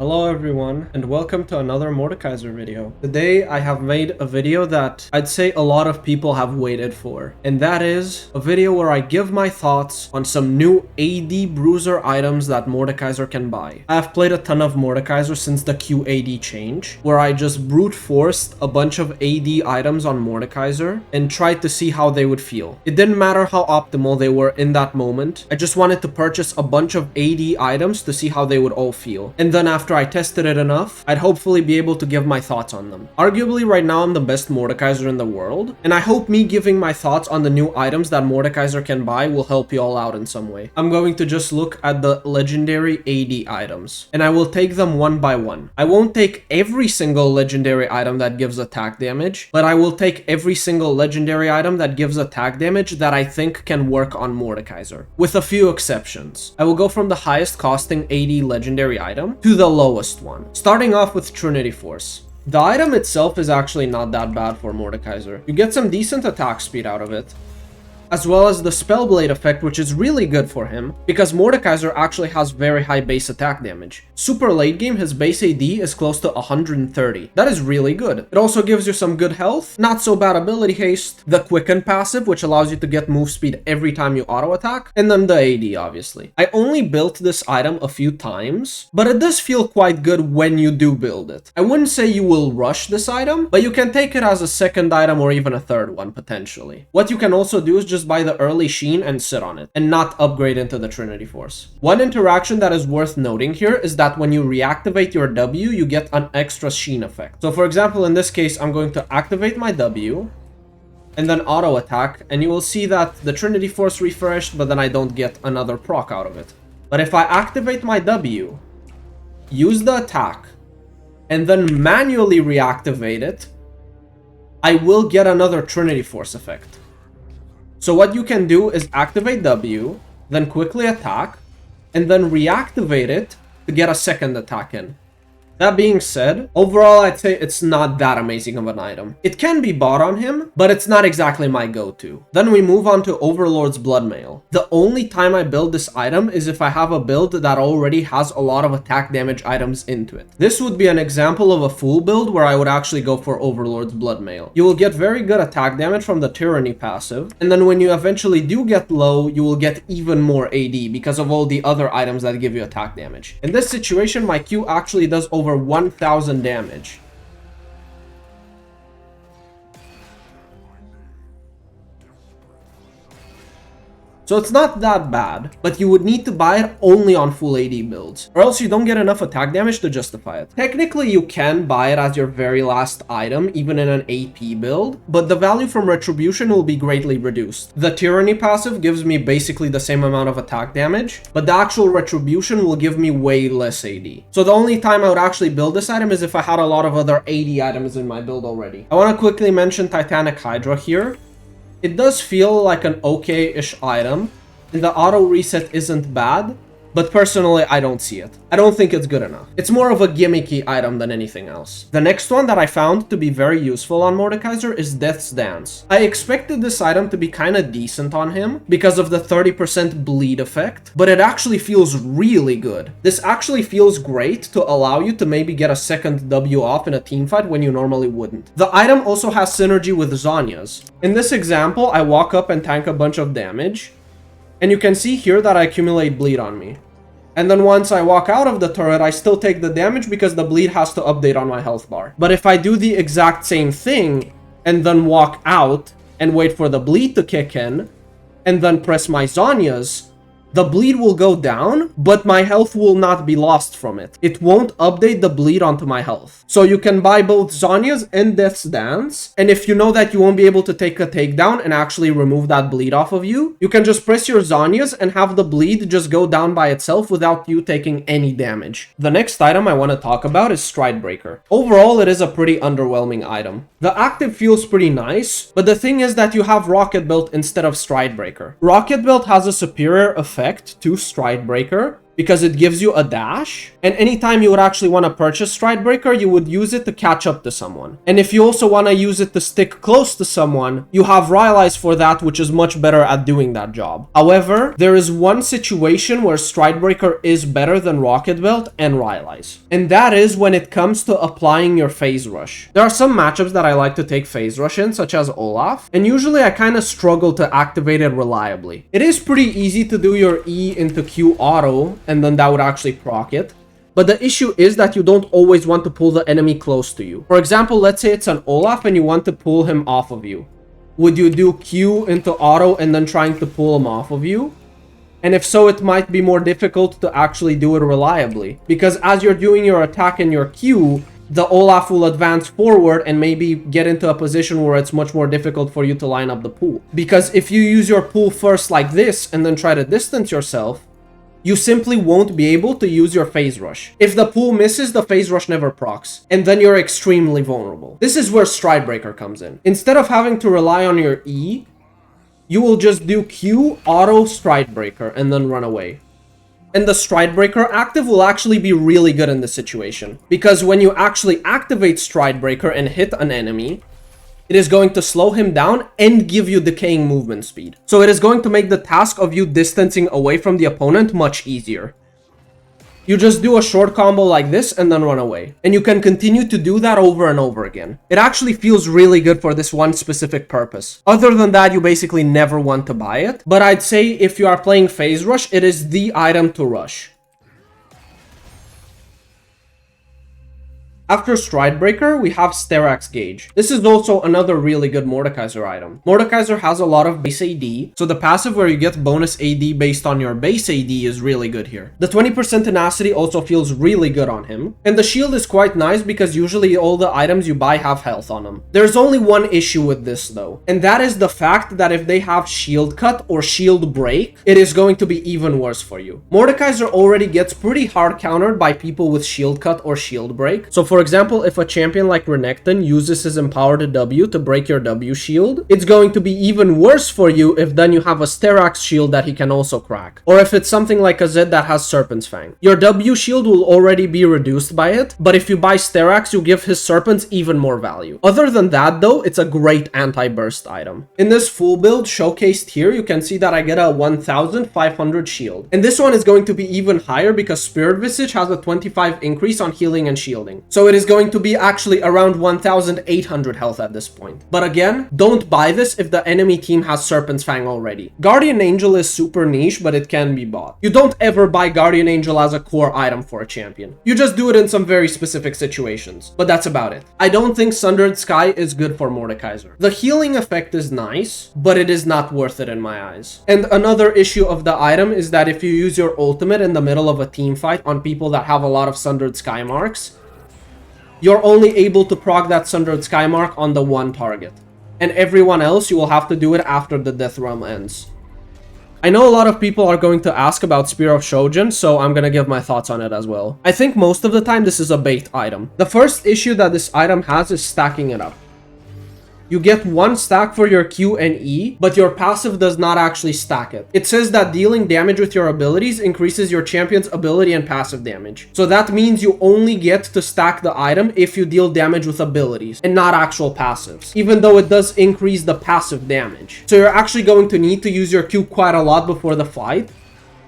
Hello everyone, and welcome to another Mordekaiser video. Today I have made a video that I'd say a lot of people have waited for, and that is a video where I give my thoughts on some new AD bruiser items that Mordekaiser can buy. I have played a ton of Mordekaiser since the QAD change, where I just brute forced a bunch of AD items on Mordekaiser and tried to see how they would feel. It didn't matter how optimal they were in that moment, I just wanted to purchase a bunch of AD items to see how they would all feel. And then after I tested it enough, I'd hopefully be able to give my thoughts on them. Arguably right now I'm the best Mordekaiser in the world, and I hope me giving my thoughts on the new items that Mordekaiser can buy will help you all out in some way. I'm going to just look at the legendary AD items, and I will take them one by one. I won't take every single legendary item that gives attack damage, but I will take every single legendary item that gives attack damage that I think can work on Mordekaiser, with a few exceptions. I will go from the highest costing AD legendary item to the lowest one, starting off with Trinity Force. The item itself is actually not that bad for Mordekaiser. You get some decent attack speed out of it, as well as the Spellblade effect, which is really good for him, because Mordekaiser actually has very high base attack damage. Super late game, his base AD is close to 130. That is really good. It also gives you some good health, not so bad ability haste, the Quicken passive, which allows you to get move speed every time you auto attack, and then the AD, obviously. I only built this item a few times, but it does feel quite good when you do build it. I wouldn't say you will rush this item, but you can take it as a second item or even a third one, potentially. What you can also do is just buy the early Sheen and sit on it, and not upgrade into the Trinity Force. One interaction that is worth noting here is that when you reactivate your W, you get an extra Sheen effect. So for example, in this case, I'm going to activate my W, and then auto attack, and you will see that the Trinity Force refreshed, but then I don't get another proc out of it. But if I activate my W, use the attack, and then manually reactivate it, I will get another Trinity Force effect. So what you can do is activate W, then quickly attack, and then reactivate it to get a second attack in. That being said, overall I'd say it's not that amazing of an item. It can be bought on him, but it's not exactly my go-to. Then we move on to Overlord's Bloodmail. The only time I build this item is if I have a build that already has a lot of attack damage items into it. This would be an example of a full build where I would actually go for Overlord's Bloodmail. You will get very good attack damage from the Tyranny passive, and then when you eventually do get low, you will get even more AD because of all the other items that give you attack damage. In this situation, my Q actually does over 1000 damage. So it's not that bad, but you would need to buy it only on full AD builds, or else you don't get enough attack damage to justify it. Technically, you can buy it as your very last item, even in an AP build, but the value from Retribution will be greatly reduced. The Tyranny passive gives me basically the same amount of attack damage, but the actual Retribution will give me way less AD. So the only time I would actually build this item is if I had a lot of other AD items in my build already. I want to quickly mention Titanic Hydra here. It does feel like an okay-ish item, and the auto reset isn't bad, but personally I don't see it. I don't think it's good enough. It's more of a gimmicky item than anything else. The next one that I found to be very useful on Mordekaiser is Death's Dance. I expected this item to be kinda decent on him because of the 30% bleed effect, but it actually feels really good. This actually feels great to allow you to maybe get a second W off in a teamfight when you normally wouldn't. The item also has synergy with Zhonya's. In this example, I walk up and tank a bunch of damage, and you can see here that I accumulate bleed on me. And then once I walk out of the turret, I still take the damage because the bleed has to update on my health bar. But if I do the exact same thing and then walk out and wait for the bleed to kick in and then press my Zhonya's, the bleed will go down, but my health will not be lost from it. It won't update the bleed onto my health. So you can buy both Zhonya's and Death's Dance, and if you know that you won't be able to take a takedown and actually remove that bleed off of you, you can just press your Zhonya's and have the bleed just go down by itself without you taking any damage. The next item I want to talk about is Stridebreaker. Overall, it is a pretty underwhelming item. The active feels pretty nice, but the thing is that you have Rocket Belt instead of Stridebreaker. Rocket Belt has a superior effect to Stridebreaker, because it gives you a dash. And anytime you would actually want to purchase Stridebreaker, you would use it to catch up to someone. And if you also want to use it to stick close to someone, you have Rylai's for that, which is much better at doing that job. However, there is one situation where Stridebreaker is better than Rocket Belt and Rylai's. And that is when it comes to applying your phase rush. There are some matchups that I like to take phase rush in, such as Olaf, and usually I kind of struggle to activate it reliably. It is pretty easy to do your E into Q auto, and then that would actually proc it. But the issue is that you don't always want to pull the enemy close to you. For example, let's say it's an Olaf and you want to pull him off of you. Would you do Q into auto and then trying to pull him off of you? And if so, it might be more difficult to actually do it reliably. Because as you're doing your attack and your Q, the Olaf will advance forward and maybe get into a position where it's much more difficult for you to line up the pull. Because if you use your pull first like this and then try to distance yourself, you simply won't be able to use your phase rush. If the pull misses, the phase rush never procs, and then you're extremely vulnerable. This is where Stridebreaker comes in. Instead of having to rely on your E, you will just do Q, auto, Stridebreaker, and then run away. And the Stridebreaker active will actually be really good in this situation, because when you actually activate Stridebreaker and hit an enemy, it is going to slow him down and give you decaying movement speed. So it is going to make the task of you distancing away from the opponent much easier. You just do a short combo like this and then run away. And you can continue to do that over and over again. It actually feels really good for this one specific purpose. Other than that, you basically never want to buy it. But I'd say if you are playing phase rush, it is the item to rush. After Stridebreaker, we have Sterak's Gauge. This is also another really good Mordekaiser item. Mordekaiser has a lot of base AD, so the passive where you get bonus AD based on your base AD is really good here. The 20% tenacity also feels really good on him. And the shield is quite nice because usually all the items you buy have health on them. There's only one issue with this though, and that is the fact that if they have shield cut or shield break, it is going to be even worse for you. Mordekaiser already gets pretty hard countered by people with shield cut or shield break. So for example, if a champion like Renekton uses his empowered W to break your W shield, it's going to be even worse for you if then you have a Sterak's shield that he can also crack. Or if it's something like a Zed that has Serpent's Fang. Your W shield will already be reduced by it, but if you buy Sterak's, you give his Serpents even more value. Other than that though, it's a great anti-burst item. In this full build showcased here, you can see that I get a 1500 shield. And this one is going to be even higher because Spirit Visage has a 25 increase on healing and shielding. So it is going to be actually around 1800 health at this point. But again, don't buy this if the enemy team has Serpent's Fang already. Guardian Angel is super niche, but it can be bought. You don't ever buy Guardian Angel as a core item for a champion. You just do it in some very specific situations. But that's about it. I don't think Sundered Sky is good for Mordekaiser. The healing effect is nice, but it is not worth it in my eyes. And another issue of the item is that if you use your ultimate in the middle of a team fight on people that have a lot of Sundered Sky marks, you're only able to proc that Sundered Sky mark on the one target. And everyone else, you will have to do it after the Death Realm ends. I know a lot of people are going to ask about Spear of Shojin, so I'm gonna give my thoughts on it as well. I think most of the time this is a bait item. The first issue that this item has is stacking it up. You get one stack for your Q and E, but your passive does not actually stack it. It says that dealing damage with your abilities increases your champion's ability and passive damage. So that means you only get to stack the item if you deal damage with abilities and not actual passives, even though it does increase the passive damage. So you're actually going to need to use your Q quite a lot before the fight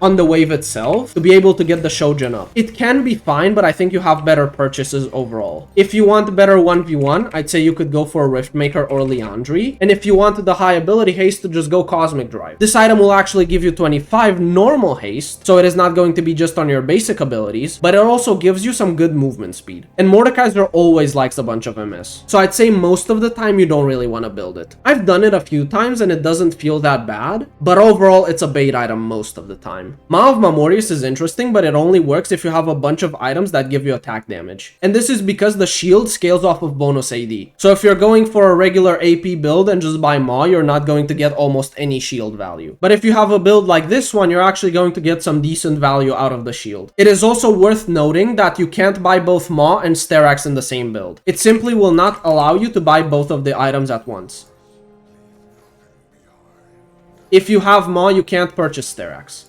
on the wave itself to be able to get the shojin up. It can be fine, but I think you have better purchases overall. If you want better 1v1, I'd say you could go for a Riftmaker or Liandry. And if you want the high ability haste, to just go Cosmic Drive. This item will actually give you 25 normal haste, so it is not going to be just on your basic abilities, but it also gives you some good movement speed. And Mordekaiser always likes a bunch of MS. So I'd say most of the time you don't really want to build it. I've done it a few times and it doesn't feel that bad, but overall it's a bait item most of the time. Maw of Malmortius is interesting, but it only works if you have a bunch of items that give you attack damage. And this is because the shield scales off of bonus AD. So if you're going for a regular AP build and just buy Maw, you're not going to get almost any shield value. But if you have a build like this one, you're actually going to get some decent value out of the shield. It is also worth noting that you can't buy both Maw and Sterak's in the same build. It simply will not allow you to buy both of the items at once. If you have Maw, you can't purchase Sterak's.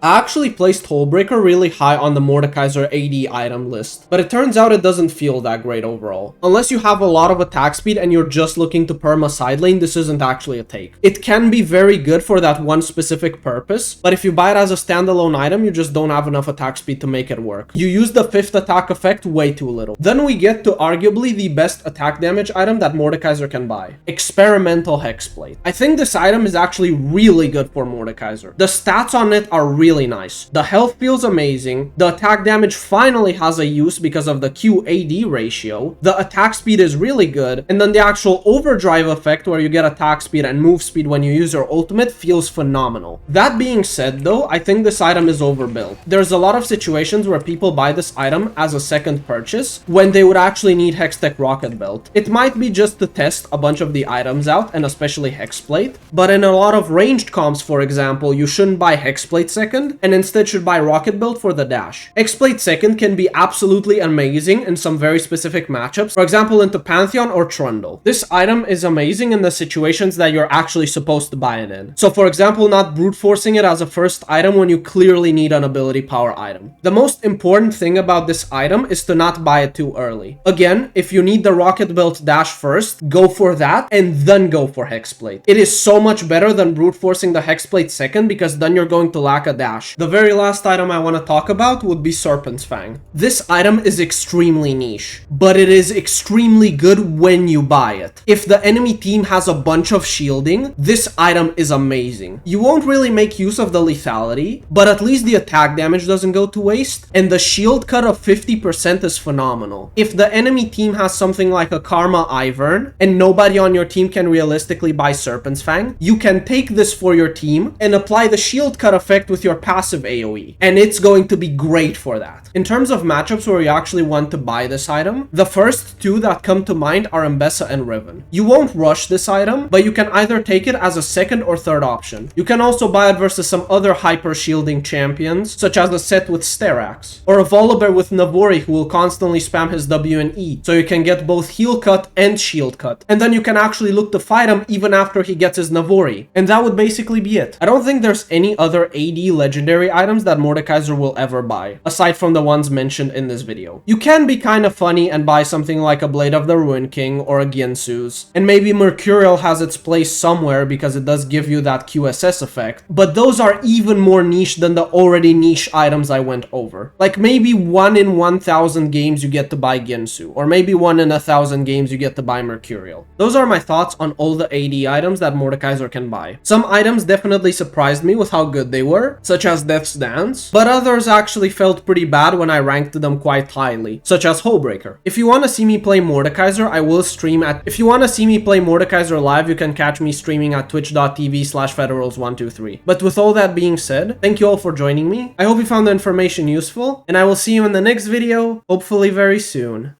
I actually placed Hullbreaker really high on the Mordekaiser AD item list, but it turns out it doesn't feel that great overall. Unless you have a lot of attack speed and you're just looking to perma side lane, this isn't actually a take. It can be very good for that one specific purpose, but if you buy it as a standalone item, you just don't have enough attack speed to make it work. You use the 5th attack effect way too little. Then we get to arguably the best attack damage item that Mordekaiser can buy. Experimental hexplate. I think this item is actually really good for Mordekaiser. The stats on it are really nice. The health feels amazing. The attack damage finally has a use because of the Q-AD ratio. The attack speed is really good. And then the actual overdrive effect where you get attack speed and move speed when you use your ultimate feels phenomenal. That being said though, I think this item is overbuilt. There's a lot of situations where people buy this item as a second purchase when they would actually need Hextech Rocket Belt. It might be just to test a bunch of the items out and especially Hexplate, but in a lot of ranged comps, for example, you shouldn't buy Hexplate second and instead should buy Rocket Belt for the dash. Hexplate second can be absolutely amazing in some very specific matchups, for example into Pantheon or Trundle. This item is amazing in the situations that you're actually supposed to buy it in. So for example, not brute forcing it as a first item when you clearly need an ability power item. The most important thing about this item is to not buy it too early. Again, if you need the Rocket Belt dash first, go for that and then go for Hexplate. It is so much better than brute forcing the Hexplate second because then you're going to lack a dash. The very last item I want to talk about would be Serpent's Fang. This item is extremely niche, but it is extremely good when you buy it. If the enemy team has a bunch of shielding, this item is amazing. You won't really make use of the lethality, but at least the attack damage doesn't go to waste, and the shield cut of 50% is phenomenal. If the enemy team has something like a Karma Ivern, and nobody on your team can realistically buy Serpent's Fang, you can take this for your team and apply the shield cut effect with your passive AoE, and it's going to be great for that. In terms of matchups where you actually want to buy this item, the first two that come to mind are Mbessa and Riven. You won't rush this item, but you can either take it as a second or third option. You can also buy it versus some other hyper shielding champions, such as a set with Sterak, or a Volibear with Navori who will constantly spam his W and E, so you can get both heal cut and shield cut, and then you can actually look to fight him even after he gets his Navori, and that would basically be it. I don't think there's any other AD legendary items that Mordekaiser will ever buy, aside from the ones mentioned in this video. You can be kind of funny and buy something like a Blade of the Ruin King or a Ginsu's, and maybe Mercurial has its place somewhere because it does give you that QSS effect, but those are even more niche than the already niche items I went over. Like maybe 1 in 1,000 games you get to buy Ginsu, or maybe 1 in 1,000 games you get to buy Mercurial. Those are my thoughts on all the AD items that Mordekaiser can buy. Some items definitely surprised me with how good they were, such as Death's Dance, but others actually felt pretty bad when I ranked them quite highly, such as Hullbreaker. If you want to see me play Mordekaiser, I will stream at... If you want to see me play Mordekaiser live, you can catch me streaming at twitch.tv/federals123. But with all that being said, thank you all for joining me. I hope you found the information useful, and I will see you in the next video, hopefully very soon.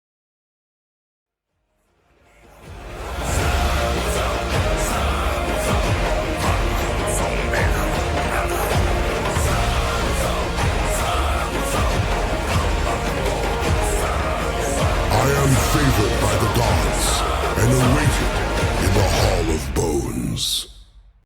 Favored by the gods and awaited in the Hall of Bones.